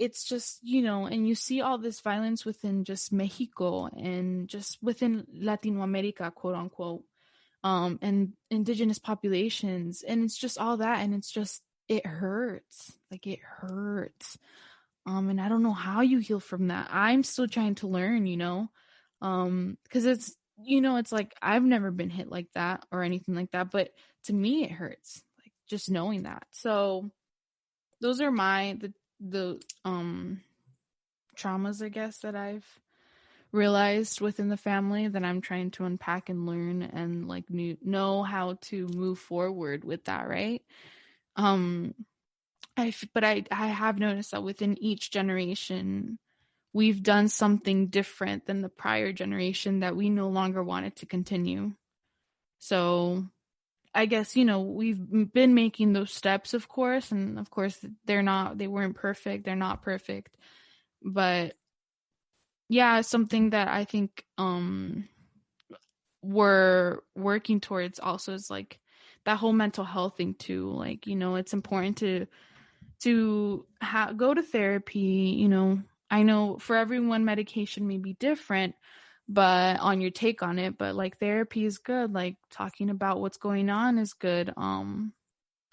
it's just, and you see all this violence within just Mexico and just within Latino America, quote unquote, and indigenous populations. And it's just all that. And it's just, it hurts. Like, it hurts. And I don't know how you heal from that. I'm still trying to learn, because it's, it's like, I've never been hit like that or anything like that, but to me it hurts, like, just knowing that. So those are the traumas, I guess, that I've realized within the family that I'm trying to unpack and learn and like know how to move forward with that, right? But I have noticed that within each generation, we've done something different than the prior generation that we no longer wanted to continue. So I guess, we've been making those steps, of course. And of course, they weren't perfect. They're not perfect. But yeah, something that I think we're working towards also is like that whole mental health thing too. Like, it's important to go to therapy. I know for everyone medication may be different, but on your take on it, but like therapy is good. Like talking about what's going on is good. And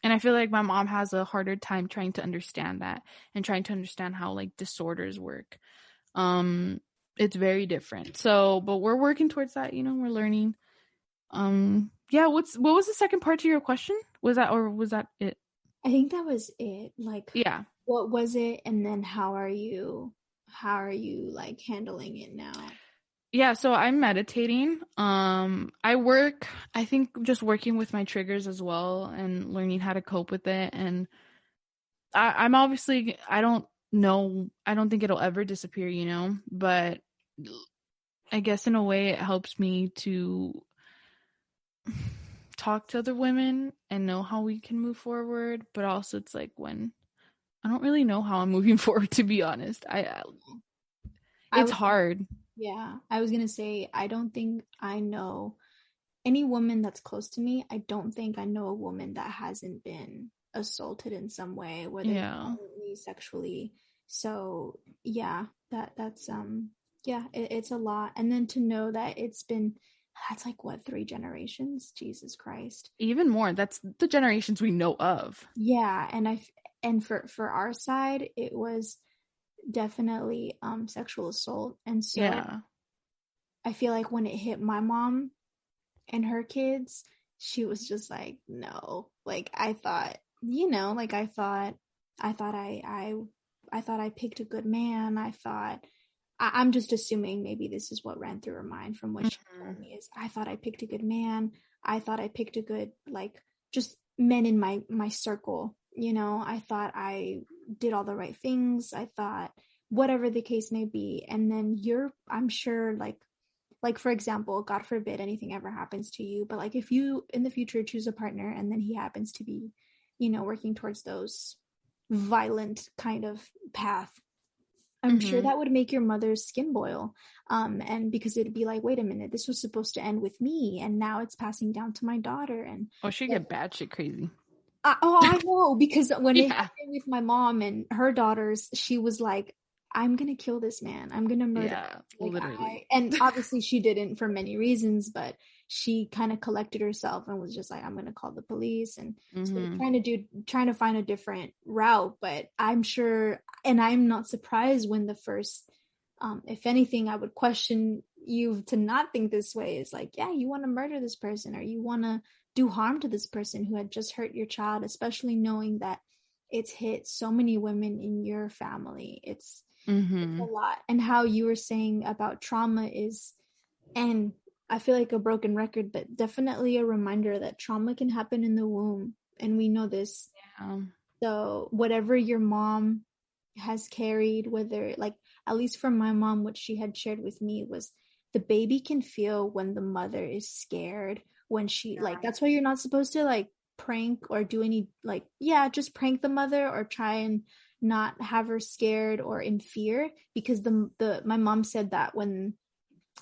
I feel like my mom has a harder time trying to understand that and trying to understand how like disorders work. It's very different. So, but we're working towards that, we're learning. Yeah, what was the second part to your question? Was that it? I think that was it. Like, yeah. What was it? And then how are you like handling it now? Yeah, so I'm meditating. I think just working with my triggers as well and learning how to cope with it. And I'm obviously, I don't think it'll ever disappear, but I guess in a way it helps me to talk to other women and know how we can move forward. But also it's like when I don't really know how I'm moving forward, to be honest. It's hard. Yeah, I was gonna say, I don't think I know any woman that's close to me. I don't think I know a woman that hasn't been assaulted in some way, whether violently, sexually. So yeah, that's it's a lot. And then to know that that's like what, 3 generations? Jesus Christ. Even more. That's the generations we know of. Yeah, and for our side, it was definitely sexual assault. And so yeah. I feel like when it hit my mom and her kids, she was just like, no. Like I thought, like I thought I picked a good man. I'm just assuming maybe this is what ran through her mind from what she told me, is I thought I picked a good man. I thought I picked a good, like, just men in my circle. I thought I did all the right things. I thought whatever the case may be. And then I'm sure, like for example, God forbid anything ever happens to you, but like if you in the future choose a partner and then he happens to be, working towards those violent kind of path, I'm sure that would make your mother's skin boil. And because it'd be like, wait a minute, this was supposed to end with me and now it's passing down to my daughter. And she'd get batshit crazy. I know, because when it happened with my mom and her daughters, she was like, I'm gonna kill this man. I'm gonna murder him. Like, literally. And obviously she didn't for many reasons, but she kind of collected herself and was just like, I'm gonna call the police. And so trying to find a different route. But I'm sure, and I'm not surprised when the first, if anything, I would question you to not think this way, is like, yeah, you want to murder this person, or you want to do harm to this person who had just hurt your child, especially knowing that it's hit so many women in your family. It's a lot. And how you were saying about trauma is, and I feel like a broken record, but definitely a reminder that trauma can happen in the womb. And we know this. Yeah. So whatever your mom has carried, whether, like, at least for my mom, what she had shared with me was the baby can feel when the mother is scared, when she like, that's why you're not supposed to like prank or do any, like, just prank the mother or try and not have her scared or in fear, because my mom said that when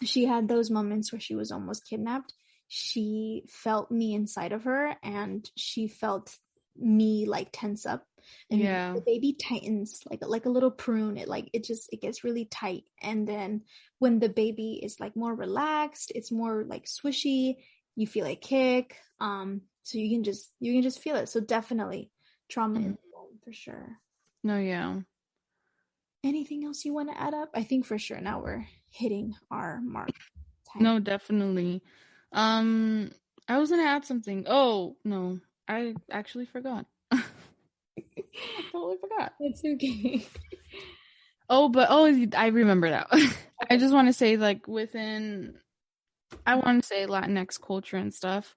she had those moments where she was almost kidnapped, she felt me inside of her and she felt me like tense up. and the baby tightens like a little prune. It gets really tight, and then when the baby is like more relaxed, it's more like swishy. You feel a kick, so you can just feel it. So definitely trauma in the womb for sure. No, yeah. Anything else you want to add up? I think for sure now we're hitting our mark. No, definitely. I was gonna add something. Oh no, I actually forgot. I totally forgot. It's okay. I remember now. I just want to say, like, I want to say Latinx culture and stuff.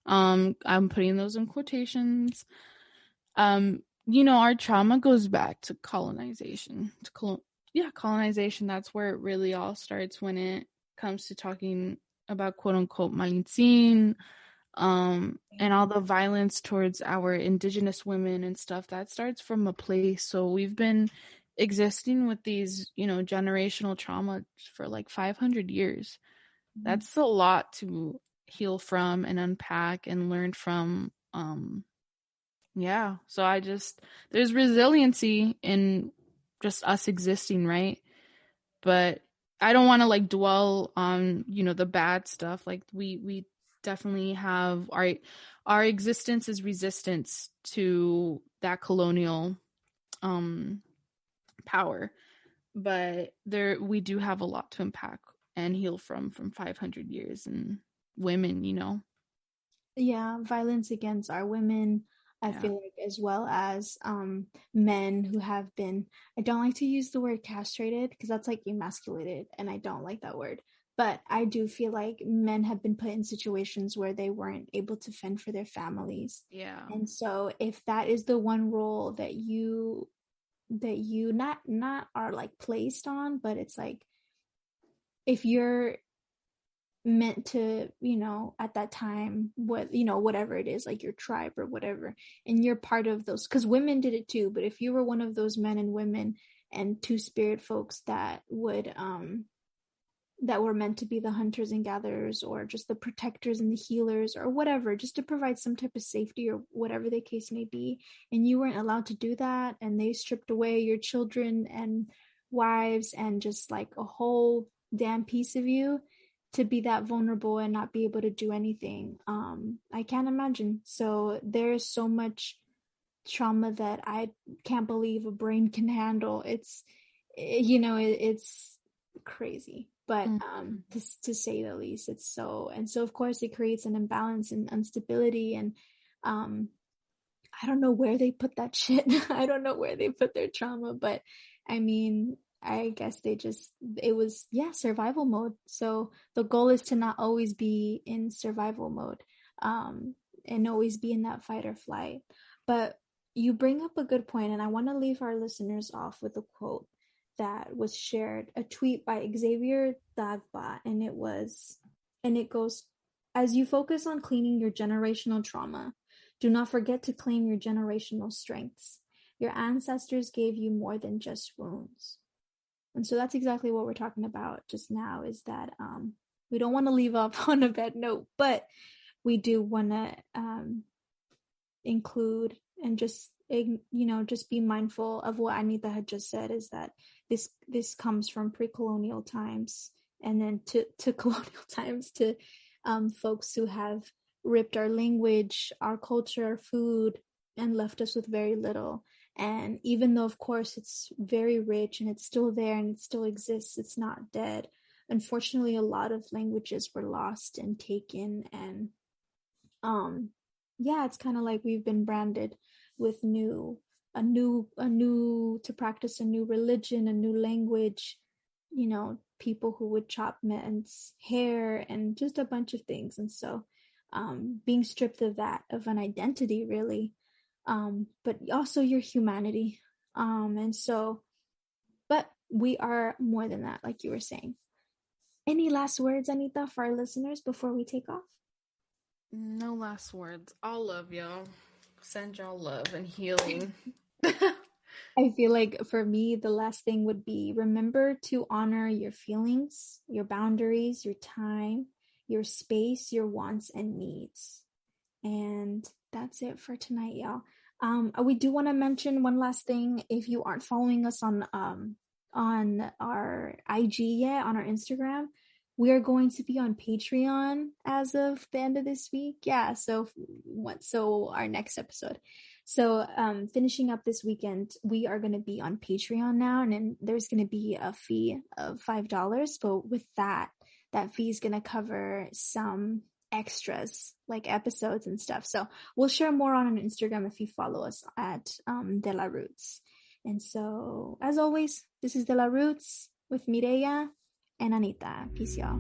I'm putting those in quotations. Our trauma goes back to colonization. Colonization. That's where it really all starts when it comes to talking about quote unquote Malintzin, and all the violence towards our indigenous women and stuff. That starts from a place. So we've been existing with these, generational trauma for like 500 years. That's a lot to heal from and unpack and learn from. So there's resiliency in just us existing, right? But I don't want to like dwell on, the bad stuff. Like we definitely have our existence is resistance to that colonial power. But we do have a lot to unpack and heal from 500 years and women, Yeah, violence against our women, I feel like, as well as men who have been, I don't like to use the word castrated because that's like emasculated, and I don't like that word. But I do feel like men have been put in situations where they weren't able to fend for their families. Yeah. And so if that is the one role that you not are like placed on, but it's like if you're meant to, at that time, whatever it is, like your tribe or whatever, and you're part of those, because women did it too, but if you were one of those men and women and two spirit folks that were meant to be the hunters and gatherers, or just the protectors and the healers or whatever, just to provide some type of safety or whatever the case may be, and you weren't allowed to do that, and they stripped away your children and wives and just like a whole damn piece of you to be that vulnerable and not be able to do anything. I can't imagine. So there's so much trauma that I can't believe a brain can handle. It's crazy, but to say the least. It's so, and so of course it creates an imbalance and instability, and I don't know where they put that shit. I don't know where they put their trauma, but I mean, I guess it was survival mode. So the goal is to not always be in survival mode, and always be in that fight or flight. But you bring up a good point, and I want to leave our listeners off with a quote that was shared, a tweet by Xavier Dagba, and it goes, "As you focus on cleaning your generational trauma, do not forget to claim your generational strengths. Your ancestors gave you more than just wounds." And so that's exactly what we're talking about just now, is that we don't want to leave off on a bad note, but we do want to include and just be mindful of what Anita had just said, is that this comes from pre-colonial times, and then to colonial times, to folks who have ripped our language, our culture, our food, and left us with very little. And even though, of course, it's very rich and it's still there and it still exists, it's not dead. Unfortunately, a lot of languages were lost and taken, and it's kind of like we've been branded with to practice a new religion, a new language, people who would chop men's hair and just a bunch of things. And so being stripped of that, of an identity, really, but also your humanity. But we are more than that, like you were saying. Any last words, Anita, for our listeners before we take off? No last words. All love, y'all. Send y'all love and healing. I feel like for me, the last thing would be, remember to honor your feelings, your boundaries, your time, your space, your wants and needs. And that's it for tonight, y'all. We do want to mention one last thing. If you aren't following us on our IG yet, on our Instagram, we are going to be on Patreon as of the end of this week. Yeah, so our next episode. So finishing up this weekend, we are going to be on Patreon now, and then there's going to be a fee of $5. But with that fee is going to cover some extras like episodes and stuff. So we'll share more on Instagram if you follow us at De La Roots. And so, as always, this is De La Roots with Mireya and Anita. Peace, y'all.